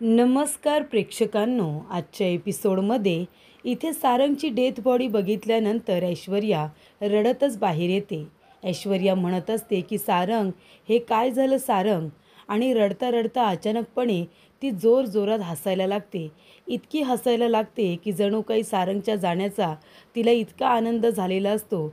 नमस्कार प्रेक्षकांनो, आजच्या एपिसोडमध्ये इथे सारंगची डेथ बॉडी बघितल्यानंतर ऐश्वर्या रडतच बाहेर येते. ऐश्वर्या म्हणत असते की सारंग, हे काय झालं सारंग? आणि रडता रडता अचानकपणे ती जोरजोरात हसायला लागते. इतकी हसायला लागते की जणू काही सारंगच्या जाण्याचा तिला इतका आनंद झालेला असतो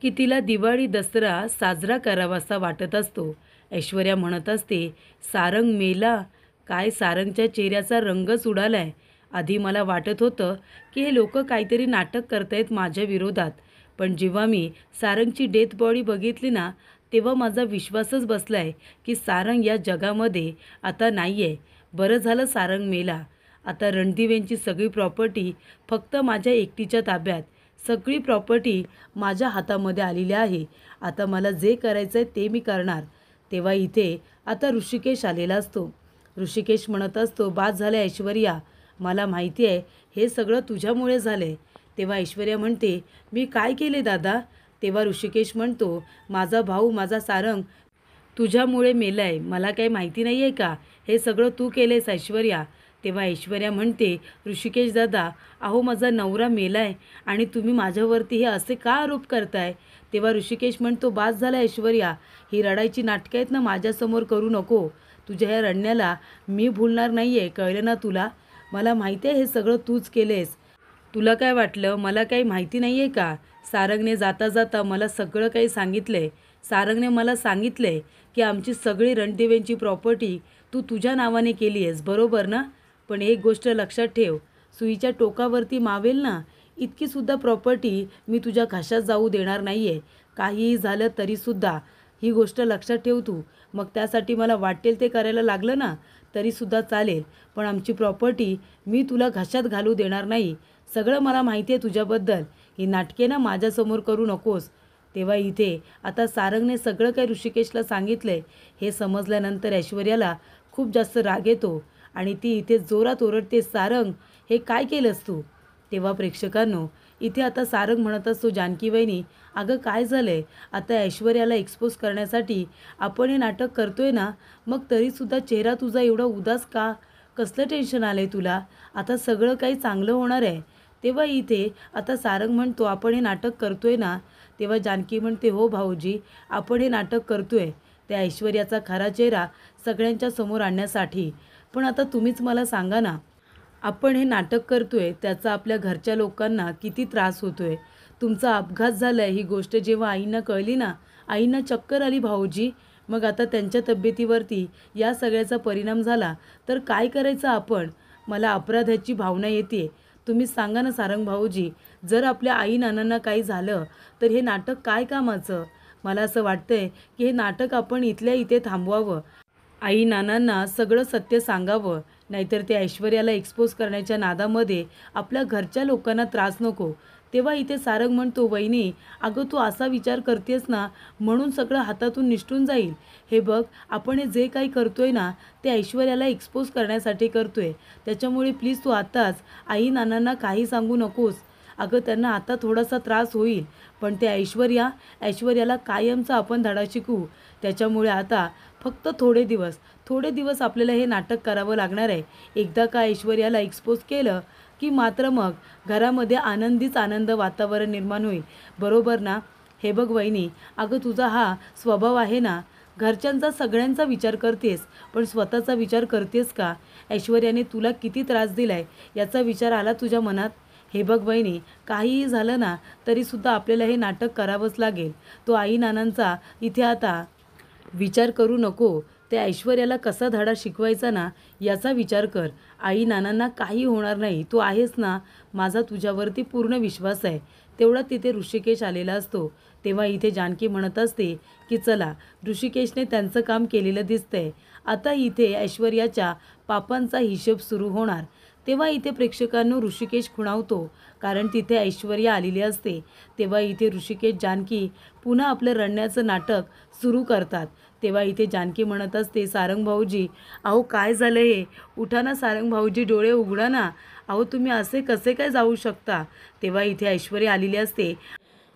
की तिला दिवाळी दसरा साजरा करावासा वाटत असतो. ऐश्वर्या म्हणत असते, सारंग मेला काय? सारंगच्या चेहऱ्याचा रंगच उडालाय. आधी मला वाटत होतं की हे लोक काहीतरी नाटक करतायत माझ्या विरोधात, पण जेव्हा मी सारंगची डेथ बॉडी बघितली ना, तेव्हा माझा विश्वासच बसलाय की सारंग या जगामध्ये आता नाही आहे. बरं झालं सारंग मेला. आता रणदिवेंची सगळी प्रॉपर्टी फक्त माझ्या एकटीच्या ताब्यात. सगळी प्रॉपर्टी माझ्या हातामध्ये आलेली आहे. आता मला जे करायचं आहे ते मी करणार. तेव्हा इथे आता ऋषिकेश आलेला असतो. ऋषिकेश म्हणत असतो, बाद झालं ऐश्वर्या, मला माहिती आहे हे सगळं तुझ्यामुळे झालं. तेव्हा ऐश्वर्या म्हणते, मी काय केले दादा? तेव्हा ऋषिकेश म्हणतो, माझा भाऊ माझा सारंग तुझ्यामुळे मेलाय. मला काही माहिती नाही आहे का? हे सगळं तू केलेस ऐश्वर्या. तेव्हा ऐश्वर्या म्हणते, ऋषिकेश दादा, अहो माझा नवरा मेलाय आणि तुम्ही माझ्यावरती हे असे का आरोप करताय? तेव्हा ऋषिकेश म्हणतो, बास झाला ऐश्वर्या, ही रडायची नाटकं आहेत ना माझ्यासमोर करू नको. तुझ्या ह्या रडण्याला मी भूलणार नाही आहे, कळलं ना तुला? मला माहिती आहे हे सगळं तूच केलेस. तुला काय वाटलं मला काही माहिती नाही आहे का? सारंगने जाता जाता मला सगळं काही सांगितलंय. सारंगने मला सांगितलंय की आमची सगळी रणदिवेंची प्रॉपर्टी तू तुझ्या नावाने केली आहेस, बरोबर ना? पण एक गोष्ट लक्षात ठेव, सुईच्या टोकावरती मावेल ना इतकीसुद्धा प्रॉपर्टी मी तुझ्या घशात जाऊ देणार नाही आहे. काहीही झालं तरीसुद्धा ही गोष्ट लक्षात ठेव तू. मग त्यासाठी मला वाटेल ते करायला लागलं ना तरीसुद्धा चालेल, पण आमची प्रॉपर्टी मी तुला घशात घालू देणार नाही. सगळं मला माहिती आहे तुझ्याबद्दल. ही नाटके ना माझ्यासमोर करू नकोस. तेव्हा इथे आता सारंगने सगळं काही ऋषिकेशला सांगितलंय हे समजल्यानंतर ऐश्वर्याला खूप जास्त राग येतो आणि ती इथे जोरात ओरडते, सारंग हे काय केलंस तू? तेव्हा प्रेक्षकांनो, इथे आता सारंग म्हणत असतो, जानकी वहिनी अगं काय झालं आहे? आता ऐश्वर्याला एक्सपोज करण्यासाठी आपण हे नाटक करतोय ना, मग तरीसुद्धा चेहरा तुझा एवढा उदास का? कसलं टेन्शन आलं आहे तुला? आता सगळं काही चांगलं होणार आहे. तेव्हा इथे आता सारंग म्हणतो, आपण हे नाटक करतोय ना? तेव्हा जानकी म्हणते, हो भाऊजी, आपण हे नाटक करतोय त्या ऐश्वर्याचा खरा चेहरा सगळ्यांच्या समोर आणण्यासाठी. पण आता तुम्हीच मला सांगा ना, आपण हे नाटक करतोय त्याचा आपल्या घरच्या लोकांना किती त्रास होतोय? तुमचा अपघात झाला आहे ही गोष्ट जेव्हा आईंना कळली ना, आईंना चक्कर आली भाऊजी. मग आता त्यांच्या तब्येतीवरती या सगळ्याचा परिणाम झाला तर काय करायचं आपण? मला अपराधाची भावना येते. तुम्हीच सांगा ना सारंग भाऊजी, जर आपल्या आई नानांना काही झालं तर हे नाटक काय कामाचं? मला असं वाटतंय की हे नाटक आपण इथल्या इथे थांबवावं. आई नानांना सगळं सत्य सांगावं, नाहीतर ते ऐश्वर्याला एक्सपोज करण्याच्या नादामध्ये आपल्या घरच्या लोकांना त्रास नको. तेव्हा इथे सारंग म्हणतो, वहिनी अगं तू असा विचार करतेस ना म्हणून सगळं हातातून निसटून जाईल. हे बघ, आपण हे जे काही करतोय ना ते ऐश्वर्याला एक्सपोज करण्यासाठी करतोय. त्याच्यामुळे प्लीज तू आताच आई नानांना काही सांगू नकोस. अगं त्यांना आता थोडासा त्रास होईल, पण ते ऐश्वर्याला कायमचा आपण धडा शिकू. त्याच्यामुळे आता फक्त थोडे दिवस आपल्याला हे नाटक करावं लागणार आहे. एकदा का ऐश्वर्याला एक्सपोज केलं की मात्र मग घरामध्ये आनंदीच आनंद वातावरण निर्माण होईल, बरोबर ना? हे बघ वहिनी, अगं तुझा हा स्वभाव आहे ना, घरच्यांचा सगळ्यांचा विचार करतेस पण स्वतःचा विचार करतेस का? ऐश्वर्याने तुला किती त्रास दिलाय याचा विचार आला तुझ्या मनात? हे बघ वहिनी, काहीही झालं ना तरीसुद्धा आपल्याला हे नाटक करावंच लागेल. तो आई नानांचा इथे आता विचार करू नको. त्या ऐश्वर्याला कसा धडा शिकवायचा ना याचा विचार कर. आई नानांना काही होणार नाही, तू आहेस ना? माझा तुझ्यावरती पूर्ण विश्वास आहे. तेवढा तिथे ऋषिकेश आलेला असतो. तेव्हा इथे जानकी म्हणत असते की चला, ऋषिकेशने त्यांचं काम केलेलं दिसतंय. आता इथे ऐश्वर्याच्या पापांचा हिशोब सुरू होणार. तेव्हा इथे प्रेक्षकांनो ऋषिकेश खुणावतो, कारण तिथे ऐश्वर्या आलेली असते. तेव्हा इथे ऋषिकेश जानकी पुन्हा आपलं रडण्याचं नाटक सुरू करतात. तेव्हा इथे जानकी म्हणत असते, सारंग भाऊजी अहो काय झालं हे? उठा ना सारंग भाऊजी, डोळे उघडा ना. अहो तुम्ही असे कसे काय जाऊ शकता? तेव्हा इथे ऐश्वर्या आलेली असते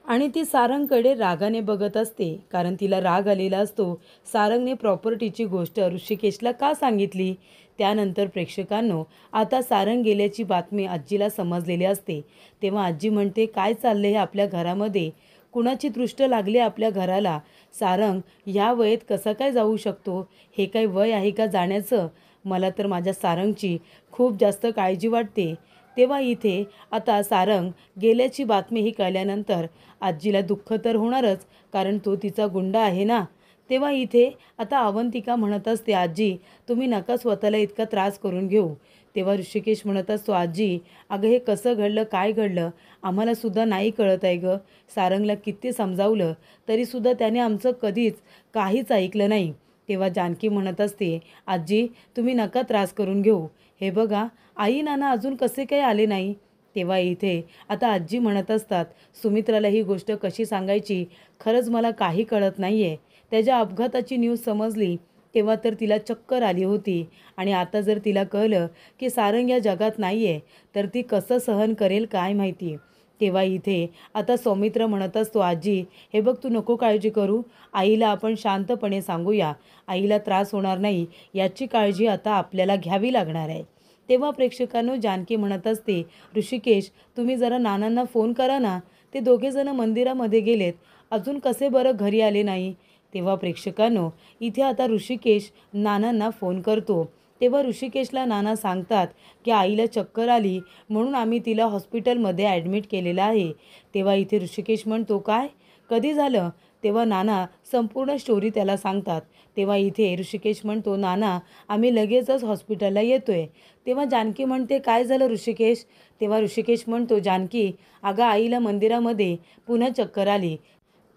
आणि ती सारंगकडे रागाने बघत असते, कारण तिला राग आलेला असतो. सारंगने प्रॉपर्टीची गोष्ट ऋषिकेशला का सांगितली? त्यानंतर प्रेक्षकांनो आता सारंग गेल्याची बातमी आजीला समजलेली असते। तेव्हा आजी म्हणते, काय चाललं हे आपल्या घरामध्ये? कुणाची दृष्ट लागली आपल्या घराला? सारंग ह्या वयात कसा काय जाऊ शकतो? हे काय वय आहे का जाण्याचं? मला तर माझ्या सारंगची खूप जास्त काळजी वाटते। तेव्हा इथे आता सारंग गेल्याची बातमी ही कळल्यानंतर आजीला दुःख तर होणारच, कारण तो तिचा गुंडा आहे ना। तेव्हा इथे आता अवंतिका म्हणत असते, आजी तुम्ही नका स्वतःला इतका त्रास करून घेऊ। तेव्हा ऋषिकेश म्हणत असतो, आजी अगं हे कसं घडलं, काय घडलं आम्हाला सुद्धा नाही कळत आहे गं। सारंगला किती समजावलं तरीसुद्धा त्याने आमचं कधीच काहीच ऐकलं नाही। तेव्हा जानकी म्हणत असते, आजी तुम्ही नका त्रास करून घेऊ। हे बघा आई नाना अजून कसे काही आले नाही। तेव्हा इथे आता आजी म्हणत असतात, सुमित्राला ही गोष्ट कशी सांगायची खरंच मला काही कळत नाही आहे। त्याच्या अपघाताची न्यूज समजली तेव्हा तर तिला चक्कर आली होती, आणि आता जर तिला कळलं की सारंग या जगात नाही आहे तर ती कसं सहन करेल काय माहिती। तेव्हा इथे आता सौमित्र म्हणत असतो, आजी हे बघ तू नको काळजी करू, आईला आपण शांतपणे सांगूया, आईला त्रास होणार नाही याची काळजी आता आपल्याला घ्यावी लागणार आहे। तेव्हा प्रेक्षकांनो जानकी म्हणत असते, ऋषिकेश तुम्ही जरा नानांना फोन करा ना, ते दोघेजण मंदिरामध्ये गेलेत, अजून कसे बरं घरी आले नाही। तेव्हा प्रेक्षकांनो इथे आता ऋषिकेश नानांना फोन करतो। तेव्हा ऋषिकेशला नाना सांगतात की आईला चक्कर आली म्हणून आम्ही तिला हॉस्पिटलमध्ये ॲडमिट केलेलं आहे। तेव्हा इथे ऋषिकेश म्हणतो, काय कधी झालं? तेव्हा नाना संपूर्ण स्टोरी त्याला सांगतात। तेव्हा इथे ऋषिकेश म्हणतो, नाना आम्ही लगेचच हॉस्पिटलला येतोय। तेव्हा जानकी म्हणते, काय झालं ऋषिकेश? तेव्हा ऋषिकेश म्हणतो, जानकी अगं आईला मंदिरामध्ये पुन्हा चक्कर आली,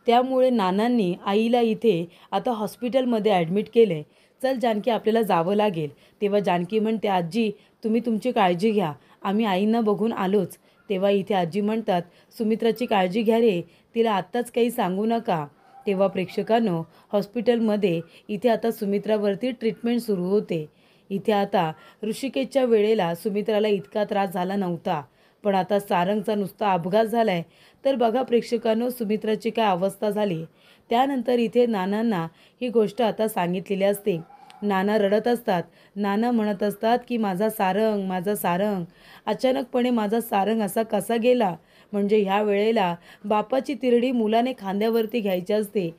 त्यामुळे नानांनी आईला इथे आता हॉस्पिटलमध्ये ॲडमिट केले। चल जानकी आपल्याला जावं लागेल। तेव्हा जानकी म्हणते, आजी तुम्ही तुमची काळजी घ्या, आम्ही आईंना बघून आलोच। तेव्हा इथे आजी म्हणतात, सुमित्राची काळजी घ्या रे, तिला आत्ताच काही सांगू नका। तेव्हा प्रेक्षकांनो हॉस्पिटलमध्ये इथे आता सुमित्रावरती ट्रीटमेंट सुरू होते। इथे आता ऋषिकेशच्या वेळेला सुमित्राला इतका त्रास झाला नव्हता, पण आता सारंगचा नुसता अपघात झालाय तर बघा प्रेक्षकांनो सुमित्राची काय अवस्था झाली। त्यानंतर इथे नानांना ही गोष्ट आता सांगितलेली असते। नाना रडत असतात, नाना म्हणत असतात की माझा सारंग, माझा सारंग, अचानकपणे माझा सारंग असा कसा गेला? म्हणजे ह्या वेळेला बापाची तिरडी मुलाने खांद्यावरती घ्यायची असते,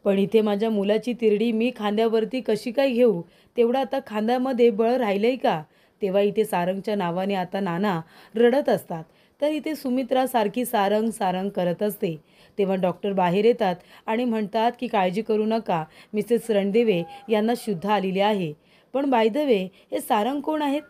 पण इथे माझ्या मुलाची तिरडी मी खांद्यावरती कशी काय घेऊ? तेवढं आता खांद्यामध्ये बळ राहिलंय का? तेव्हा इथे सारंगच्या नावाने आता नाना रडत असतात। तर इथे सुमित्रा सारखी सारंग सारंग करत असते। तेव्हा डॉक्टर बाहेर येतात आणि म्हणतात की काळजी करू नका, मिसेस रणदिवे यांना शुद्ध आलेली आहे। पण बाय द वे हे सारंग कोण आहेत?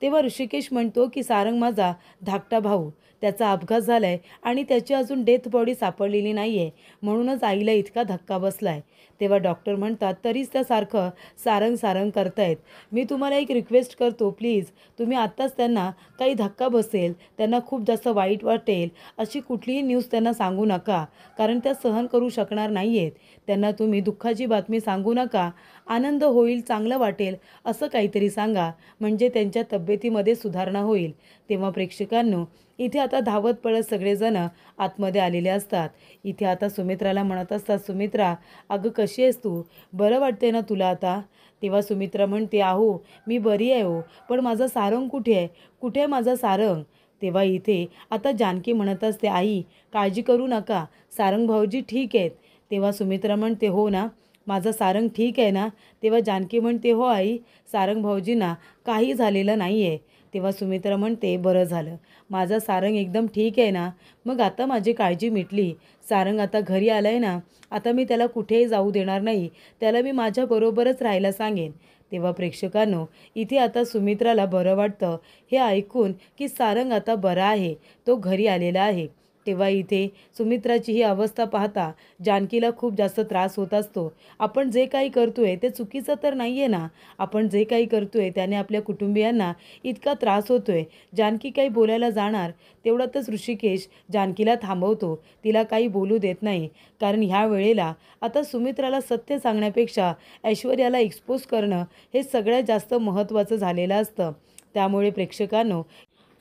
तेव्हा ऋषिकेश म्हणतो की सारंग माझा धाकटा भाऊ, त्याचा अपघात झालाय आणि त्याची अजून डेथ बॉडी सापडलेली नाही आहे, म्हणूनच आईला इतका धक्का बसलाय। तेव्हा डॉक्टर म्हणतात, तरीच त्यासारखं सारंग सारंग करतायत। मी तुम्हाला एक रिक्वेस्ट करतो, प्लीज तुम्ही आत्ताच त्यांना काही धक्का बसेल, त्यांना खूप जास्त वाईट वाटेल अशी कुठलीही न्यूज त्यांना सांगू नका, कारण त्या सहन करू शकणार नाही आहेत। त्यांना तुम्ही दुःखाची बातमी सांगू नका, आनंद होईल, चांगलं वाटेल असं काहीतरी सांगा, म्हणजे त्यांच्या तब्येतीमध्ये सुधारणा होईल। तेव्हा प्रेक्षकांनो इथे आता धावत पळत सगळेजण आतमध्ये आलेले असतात। इथे आता सुमित्राला म्हणत असतात, सुमित्रा अगं कशी आहेस तू? बरं वाटते ना तुला आता? तेव्हा सुमित्रा म्हणते, आहो मी बरी आहे हो, पण माझा सारंग कुठे आहे? कुठे आहे माझा सारंग? तेव्हा इथे आता जानकी म्हणत असते, आई काळजी करू नका, सारंग भाऊजी ठीक आहेत। तेव्हा सुमित्रा म्हणते, हो ना माझा सारंग ठीक आहे ना? तेव्हा जानकी म्हणते, हो आई सारंग भाऊजींना काही झालेलं नाही आहे। तेव्हा सुमित्रा म्हणते, बरं झालं, माझा सारंग एकदम ठीक आहे ना? मग आता माझी काळजी मिटली। सारंग आता घरी आला आहे ना, आता मी त्याला कुठेही जाऊ देणार नाही, त्याला मी माझ्याबरोबरच राहायला सांगेन। तेव्हा प्रेक्षकांनो इथे आता सुमित्राला बरं वाटतं हे ऐकून की सारंग आता बरा आहे, तो घरी आलेला आहे। तेव्हा इथे सुमित्राची ही अवस्था पाहता जानकीला खूप जास्त त्रास होत असतो। आपण जे काही करतोय ते चुकीचं तर नाही आहे ना? आपण जे काही करतोय त्याने आपल्या कुटुंबियांना इतका त्रास होतोय। जानकी काही बोलायला जाणार तेवढ्यातच ऋषिकेश जानकीला थांबवतो, तिला काही बोलू देत नाही, कारण ह्या वेळेला आता सुमित्राला सत्य सांगण्यापेक्षा ऐश्वर्याला एक्सपोज करणं हे सगळ्यात जास्त महत्त्वाचं झालेलं असतं। त्यामुळे प्रेक्षकांनो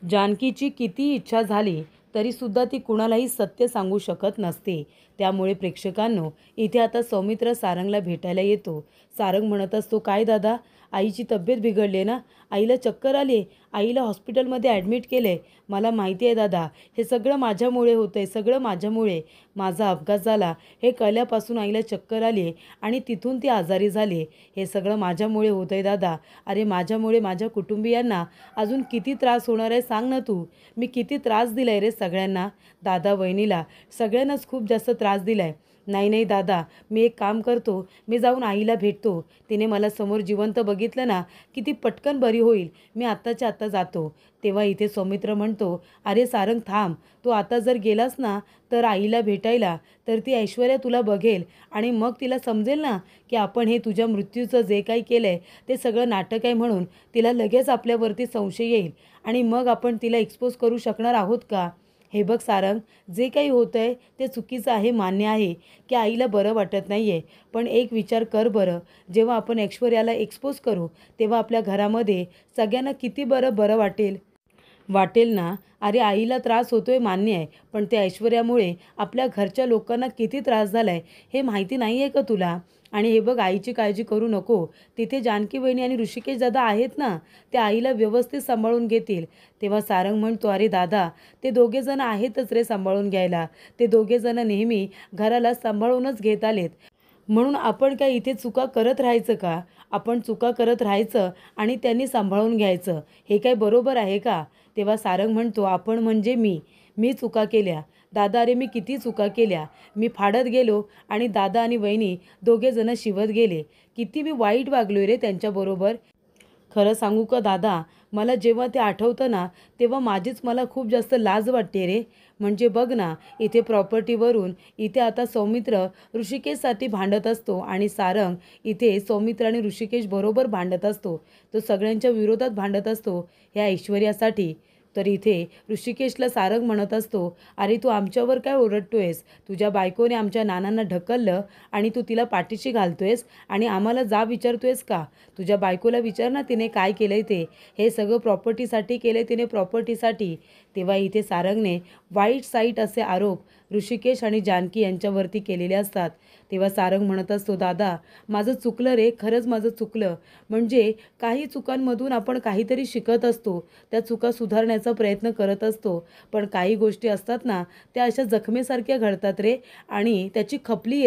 जानकीची किती इच्छा झाली तरीसुद्धा ती कुणालाही सत्य सांगू शकत नसते। त्यामुळे प्रेक्षकांनो इथे आता सौमित्र सारंगला भेटायला येतो। सारंग म्हणत असतो, काय दादा आईची तब्येत बिघडली ना, आईला चक्कर आली, आईला हॉस्पिटलमध्ये ॲडमिट केलं आहे. मला माहिती आहे दादा, हे सगळं माझ्यामुळे होतं आहे, सगळं माझ्यामुळे. माझा अपघात झाला, हे कळल्यापासून आईला चक्कर आली आहे आणि तिथून ती आजारी झाली आहे. हे सगळं माझ्यामुळे होतं आहे दादा. अरे माझ्यामुळे माझ्या कुटुंबियांना अजून किती त्रास होणार आहे सांग ना तू. मी किती त्रास दिला आहे रे सगळ्यांना, दादा वहिनीला सगळ्यांनाच खूप जास्त त्रास दिला आहे. नाही नाही दादा, मी एक काम करतो, मी जाऊन आईला भेटतो. तिने मला समोर जिवंत बघितलं ना की ती पटकन बरी होईल. मी आत्ताच्या आत्ता जातो. तेव्हा इथे सौमित्र म्हणतो, अरे सारंग थांब, तू आता जर गेलास ना तर आईला भेटायला, तर ती ऐश्वर्या तुला बघेल आणि मग तिला समजेल ना की आपण हे तुझ्या मृत्यूचं जे काही केलं आहे ते सगळं नाटक आहे म्हणून तिला लगेच आपल्यावरती संशय येईल आणि मग आपण तिला एक्सपोज करू शकणार आहोत का. हे बघ सारंग, जे काही होतं आहे ते चुकीचं आहे, मान्य आहे की आईला बरं वाटत नाही आहे. पण एक विचार कर बरं, जेव्हा आपण ऐश्वर्याला एक्सपोज करू तेव्हा आपल्या घरामध्ये सगळ्यांना किती बरं बरं वाटेल ना. अरे आईला त्रास होतोय मान्य आहे, पण त्या ऐश्वर्यामुळे आपल्या घरच्या लोकांना किती त्रास झाला आहे हे माहिती नाही आहे का तुला. आणि हे बघ, आईची काळजी करू नको. तिथे जानकी वहिनी आणि ऋषिकेश दादा आहेत ना, ते आईला व्यवस्थित सांभाळून घेतील. तेव्हा सारंग म्हणतो, अरे दादा, ते दोघेजण आहेतच रे सांभाळून घ्यायला. ते दोघेजण नेहमी घराला सांभाळूनच घेत आलेत. म्हणून आपण काय इथे चुका करत राहायचं का. आपण चुका करत राहायचं आणि त्यांनी सांभाळून घ्यायचं, हे काय बरोबर आहे का. तेव्हा सारंग म्हणतो, आपण म्हणजे मी चुका केल्या दादा. अरे मी किती चुका केल्या. मी फाडत गेलो आणि दादा आणि वहिनी दोघेजणं शिवत गेले. किती मी वाईट वागलोय रे त्यांच्याबरोबर. खरं सांगू का दादा, मला जेव्हा ते आठवतं ना तेव्हा मला खूप जास्त लाज वाटते रे. म्हणजे बघ ना, इथे प्रॉपर्टीवरून इथे आता सौमित्र ऋषिकेशसाठी भांडत असतो आणि सारंग इथे सौमित्र आणि ऋषिकेश बरोबर भांडत असतो. तो सगळ्यांच्या विरोधात भांडत असतो ह्या ऐश्वर्यासाठी. तर इथे ऋषिकेशला सारंग म्हणत असतो, अरे तू आमच्यावर काय ओरडतोयस. तुझ्या बायकोने आमच्या नानांना ढकललं आणि तू तिला पाठीशी घालतोयस आणि आम्हाला जा विचारतोयस का. तुझ्या बायकोला विचार ना तिने काय केलं आहे ते. हे सगळं प्रॉपर्टीसाठी केलं आहे तिने, प्रॉपर्टीसाठी. तेव्हा इथे सारंगने वाईट साईट असे आरोप ऋषिकेश आणि जानकी यांच्यावरती केलेले असतात. तेव्हा सारंग म्हणत असतो, दादा माझं चुकलं रे, खरंच माझं चुकलं. म्हणजे काही चुकांमधून आपण काहीतरी शिकत असतो, त्या चुका सुधारण्याचा प्रयत्न करत असतो. पण काही गोष्टी असतात ना त्या अशा जखमेसारख्या घडतात रे आणि त्याची खपली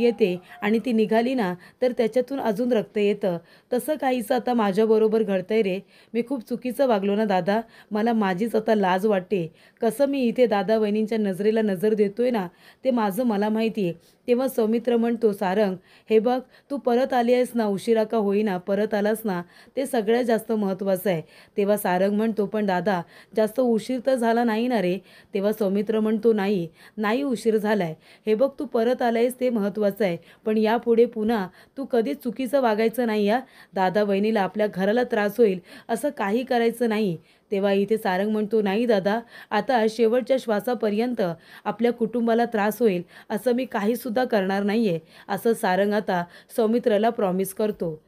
येते आणि ती निघाली ना तर त्याच्यातून अजून रक्त येतं. तसं काहीचं आता माझ्याबरोबर घडतंय रे. मी खूप चुकीचं वागलो ना दादा, मला माझीच आता लाज वाटते. कसं मी इथे दादा वहिनींच्या नजरेला नजर देतोय ना ते माझं मला माहिती आहे. तेव्हा सौमित्र म्हणतो, सारंग हे बघ, तू परत आली आहेस ना, उशिरा का होईना परत आलास ना, ते सगळ्यात जास्त महत्त्वाचं आहे. तेव्हा सारंग म्हणतो, पण दादा जास्त उशीर तर झाला नाही ना रे. तेव्हा सौमित्र म्हणतो, नाही उशीर झाला आहे. हे बघ, तू परत आलायस ते महत्त्वाचं आहे. पण यापुढे पुन्हा तू कधीच चुकीचं वागायचं नाही या. दादा वहिनीला, आपल्या घराला त्रास होईल असं काही करायचं नाही. तेव्हा इथे सारंग म्हणतो, नाही दादा, आता शेवटच्या श्वासापर्यंत आपल्या कुटुंबाला त्रास होईल असं मी काहीसुद्धा करणार नाही आहे, असं सारंग आता सौमित्रला प्रॉमिस करतो.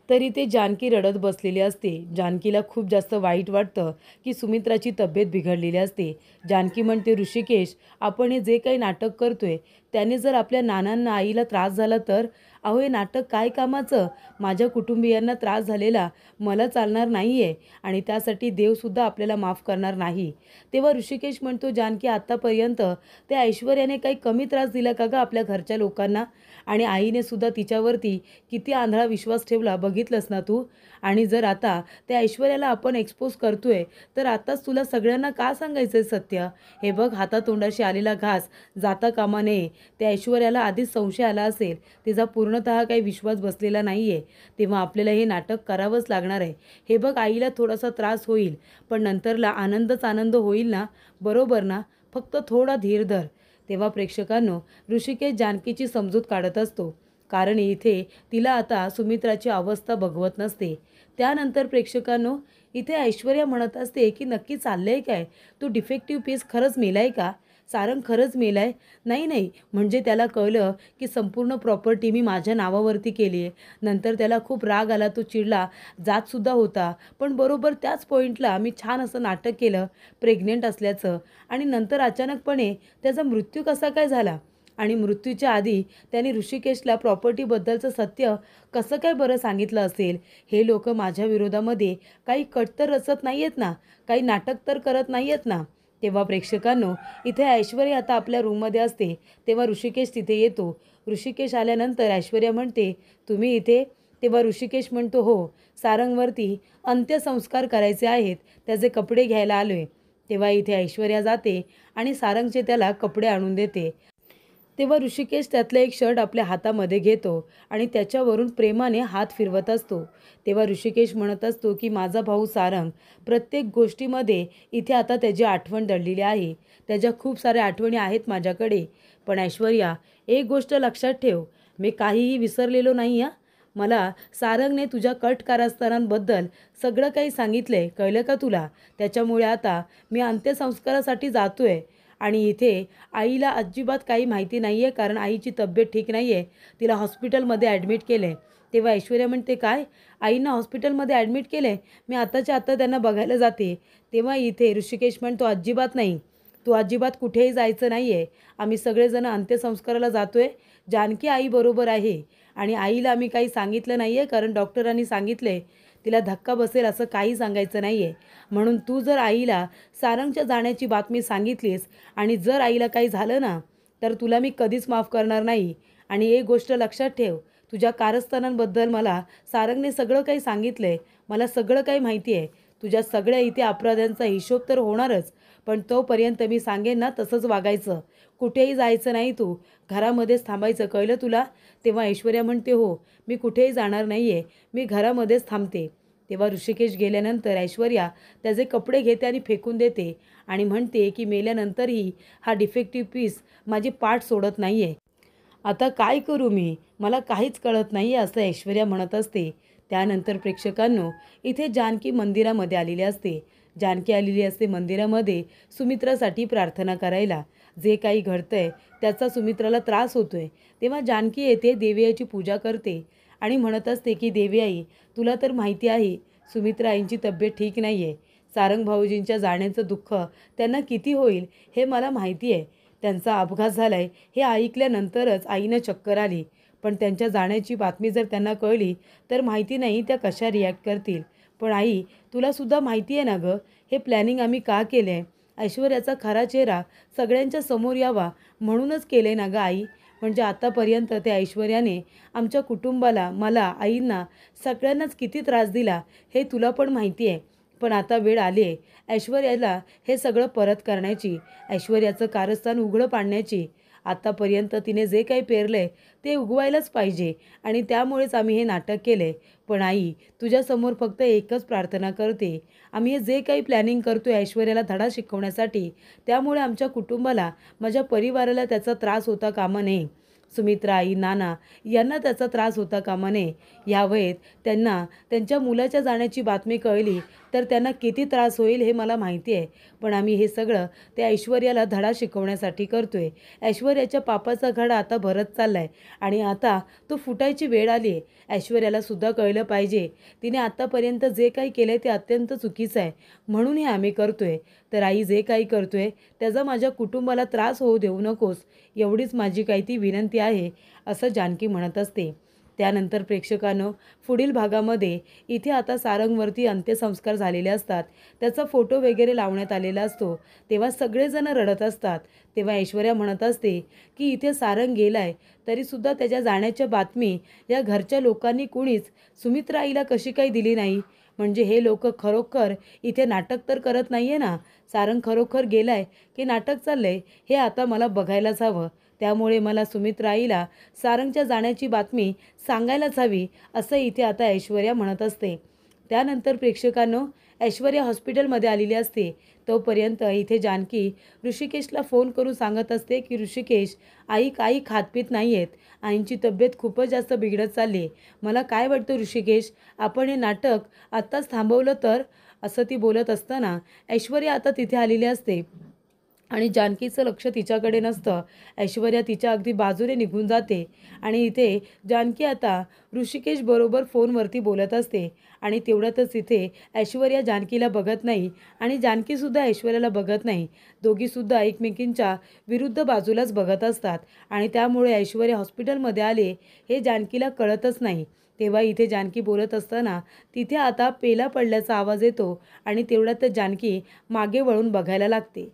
तरी ते जानकी रडत बसलेली असते. जानकीला खूप जास्त वाईट वाटतं की सुमित्राची तब्येत बिघडलेली असते. जानकी म्हणते, ऋषिकेश, आपण हे जे काही नाटक करतोय त्याने जर आपल्या नानांना आईला त्रास झाला तर. अहो हे नाटक काय कामाचं. माझ्या कुटुंबियांना त्रास झालेला मला चालणार नाही आहे आणि त्यासाठी देवसुद्धा आपल्याला माफ करणार नाही. तेव्हा ऋषिकेश म्हणतो, जानकी आत्तापर्यंत त्या ऐश्वर्याने काही कमी त्रास दिला का गं आपल्या घरच्या लोकांना. आणि आईने सुद्धा तिच्यावरती किती आंधळा विश्वास ठेवला बघितलंस ना तू. आणि जर आता त्या ऐश्वर्याला आपण एक्सपोज करतोय तर आताच तुला सगळ्यांना का सांगायचं आहे सत्य. हे बघ, हातातोंडाशी आलेला घास जाता कामा नये. त्या ऐश्वर्याला आधीच संशय आला असेल, तिचा पूर्णतः काही विश्वास बसलेला नाही आहे. तेव्हा आपल्याला हे नाटक करावंच लागणार आहे. हे बघ, आईला थोडासा त्रास होईल पण नंतरला आनंदच आनंद होईल ना, बरोबर ना. फक्त थोडा धीर धर. तेव्हा प्रेक्षकांनो, ऋषिकेश जानकीची समजूत काढत असतो, कारण इथे तिला आता सुमित्राची अवस्था बघवत नसते. त्यानंतर प्रेक्षकांनो, इथे ऐश्वर्या म्हणत असते की नक्की चाललंय काय. तो डिफेक्टिव्ह पीस खरंच मेलाय का. सारंग खरंच मेलाय. नाही, म्हणजे त्याला कळलं की संपूर्ण प्रॉपर्टी मी माझ्या नावावरती केली आहे. नंतर त्याला खूप राग आला, तो चिडला, जातसुद्धा होता. पण बरोबर त्याच पॉईंटला मी छान असं नाटक केलं प्रेग्नेंट असल्याचं आणि नंतर अचानकपणे त्याचा मृत्यू कसा काय झाला. आणि मृत्यूच्या आधी त्यांनी ऋषिकेशला प्रॉपर्टीबद्दलचं सत्य कसं काय बरं सांगितलं असेल? हे लोक माझ्या विरोधामध्ये काही कट तर रचत नाही आहेत ना, काही नाटक तर करत नाही आहेत ना. तेव्हा प्रेक्षकांनो, इथे ऐश्वर्या आता आपल्या रूममध्ये असते तेव्हा ऋषिकेश तिथे येतो. ऋषिकेश आल्यानंतर ऐश्वर्या म्हणते, तुम्ही इथे? तेव्हा ऋषिकेश म्हणतो, हो, सारंगवरती अंत्यसंस्कार करायचे आहेत, त्याचे कपडे घ्यायला आलोय. तेव्हा इथे ऐश्वर्या जाते आणि सारंगचे त्याला कपडे आणून देते. तेव्हा ऋषिकेश त्यातलं एक शर्ट आपल्या हातामध्ये घेतो आणि त्याच्यावरून प्रेमाने हात फिरवत असतो. तेव्हा ऋषिकेश म्हणत असतो की माझा भाऊ सारंग प्रत्येक गोष्टीमध्ये इथे आता त्याची आठवण दडलेली आहे. त्याच्या खूप साऱ्या आठवणी आहेत माझ्याकडे. पण ऐश्वर्या, एक गोष्ट लक्षात ठेव, मी काहीही विसरलेलो नाही हां. मला सारंगने तुझ्या कट कारस्थानांबद्दल सगळं काही सांगितलंय, कळलं का तुला? त्याच्यामुळे आता मी अंत्यसंस्कारासाठी जातोय आणि इथे आईला अजिबात काही माहिती नाही आहे, कारण आईची तब्येत ठीक नाही आहे. तिला हॉस्पिटलमध्ये ॲडमिट केलं आहे. तेव्हा ऐश्वर्या म्हणते, काय, आईंना हॉस्पिटलमध्ये ॲडमिट केलं आहे? मी आत्ताच्या आत्ता त्यांना बघायला जाते. तेव्हा इथे ऋषिकेश म्हणतो, अजिबात नाही, तू अजिबात कुठेही जायचं नाही आहे. आम्ही सगळेजण अंत्यसंस्काराला जातो आहे. जानकी आईबरोबर आहे आणि आईला आम्ही काही सांगितलं नाही आहे, कारण डॉक्टरांनी सांगितलं आहे तिला धक्का बसेल असं काही सांगायचं नाही आहे. म्हणून तू जर आईला सारंगच्या जाण्याची बातमी सांगितलीस आणि जर आईला काही झालं ना, तर तुला मी कधीच माफ करणार नाही. आणि एक गोष्ट लक्षात ठेव, तुझ्या कारस्थानांबद्दल मला सारंगने सगळं काही सांगितलं आहे. मला सगळं काही माहिती आहे. तुझ्या सगळ्या इथे अपराधांचा हिशोब तर होणारच, पण तोपर्यंत मी सांगेन ना तसंच वागायचं. कुठेही जायचं नाही, तू घरामध्येच थांबायचं, कळलं तुला? तेव्हा ऐश्वर्या म्हणते, हो, मी कुठेही जाणार नाही आहे, मी घरामध्येच थांबते. तेव्हा ऋषिकेश गेल्यानंतर ऐश्वर्या त्याचे कपडे घेते आणि फेकून देते आणि म्हणते की मेल्यानंतरही हा डिफेक्टिव्ह पीस माझी पाठ सोडत नाही आहे. आता काय करू मी? मला काहीच कळत नाही आहे, असं ऐश्वर्या म्हणत असते. त्यानंतर प्रेक्षकांनो, इथे जानकी मंदिरामध्ये आलेली असते. जानकी आलेली असते मंदिरामध्ये सुमित्रासाठी प्रार्थना करायला. जे काही घडतंय त्याचा सुमित्राला त्रास होतोय. तेव्हा जानकी येते, देवी आईची पूजा करते आणि म्हणत असते की देवी आई, तुला तर माहिती आहे सुमित्रा आईंची तब्येत ठीक नाही आहे. सारंग भाऊजींच्या जाण्याचं दुःख त्यांना किती होईल हे मला माहिती आहे. त्यांचा अपघात झाला आहे हे ऐकल्यानंतरच आईनं चक्कर आली. पण त्यांच्या जाण्याची बातमी जर त्यांना कळली तर माहिती नाही त्या कशा रिॲक्ट करतील. पण आई, तुलासुद्धा माहिती आहे ना गं, हे प्लॅनिंग आम्ही का केलं आहे? ऐश्वर्याचा खरा चेहरा सगळ्यांच्या समोर यावा म्हणूनच केलं आहे ना गं आई. म्हणजे आतापर्यंत त्या ऐश्वर्याने आमच्या कुटुंबाला, मला, आईंना, सगळ्यांनाच किती त्रास दिला हे तुला पण माहिती आहे. पण आता वेळ आली आहे ऐश्वर्याला हे सगळं परत करण्याची, ऐश्वर्याचं कारस्थान उघडं पाडण्याची. आतापर्यंत तिने जे काही पेरलं आहे ते उगवायलाच पाहिजे आणि त्यामुळेच आम्ही हे नाटक केलं आहे. पण आई, तुझ्यासमोर फक्त एकच प्रार्थना करते, आम्ही हे जे काही प्लॅनिंग करतो आहे ऐश्वर्याला धडा शिकवण्यासाठी, त्यामुळे आमच्या कुटुंबाला, माझ्या परिवाराला त्याचा त्रास होता कामा नये. सुमित्रा आई, नाना यांना त्याचा त्रास होता कामा नये. या वयात त्यांना त्यांच्या मुलाच्या जाण्याची बातमी कळली तर त्यांना किती त्रास होईल हे मला माहिती आहे. पण आम्ही हे सगळं त्या ऐश्वर्याला धडा शिकवण्यासाठी करतो आहे. ऐश्वर्याच्या पापाचा घडा आता भरत चालला आहे आणि आता तो फुटायची वेळ आली आहे. ऐश्वर्यालासुद्धा कळलं पाहिजे तिने आत्तापर्यंत जे काही केलं आहे ते अत्यंत चुकीचं आहे, म्हणून हे आम्ही करतो आहे. तर आई, जे काही करतो आहे त्याचा माझ्या कुटुंबाला त्रास होऊ देऊ नकोस, एवढीच माझी काही ती विनंती आहे, असं जानकी म्हणत असते. त्यानंतर प्रेक्षकांनो, पुढील भागामध्ये इथे आता सारंगवरती अंत्यसंस्कार झालेले असतात. त्याचा फोटो वगैरे लावण्यात आलेला असतो. तेव्हा सगळेजण रडत असतात. तेव्हा ऐश्वर्या म्हणत असते की इथे सारंग गेलाय तरीसुद्धा त्याच्या जाण्याच्या बातमी या घरच्या लोकांनी कुणीच सुमित्रा आईला कशी काही दिली नाही. म्हणजे हे लोक खरोखर इथे नाटक तर करत नाही आहे ना? सारंग खरोखर गेलाय की नाटक चाललंय हे आता मला बघायलाच हवं. त्यामुळे मला सुमित्रा आईला सारंगच्या जाण्याची बातमी सांगायलाच हवी, असं इथे आता ऐश्वर्या म्हणत असते. त्यानंतर प्रेक्षकांनो, ऐश्वर्या हॉस्पिटलमध्ये आलेली असते. तोपर्यंत इथे जानकी ऋषिकेशला फोन करून सांगत असते की ऋषिकेश, आई काही खातपीत नाही आहेत, आईंची तब्येत खूपच जास्त बिघडत चालली आहे. मला काय वाटतं ऋषिकेश, आपण हे नाटक आत्ताच थांबवलं तर, असं ती बोलत असताना ऐश्वर्या आता तिथे आलेली असते. आणि जानकीचं लक्ष तिच्याकडे नसतं. ऐश्वर्या तिच्या अगदी बाजूने निघून जाते आणि इथे जानकी आता ऋषिकेश बरोबर फोनवरती बोलत असते आणि तेवढ्यातच इथे ऐश्वर्या जानकीला बघत नाही आणि जानकीसुद्धा ऐश्वर्याला बघत नाही. दोघीसुद्धा एकमेकींच्या विरुद्ध बाजूलाच बघत असतात आणि त्यामुळे ऐश्वर्या हॉस्पिटलमध्ये आले हे जानकीला कळतच नाही. तेव्हा इथे जानकी बोलत असताना तिथे आता पेला पडल्याचा आवाज येतो आणि तेवढ्यातच जानकी मागे वळून बघायला लागते.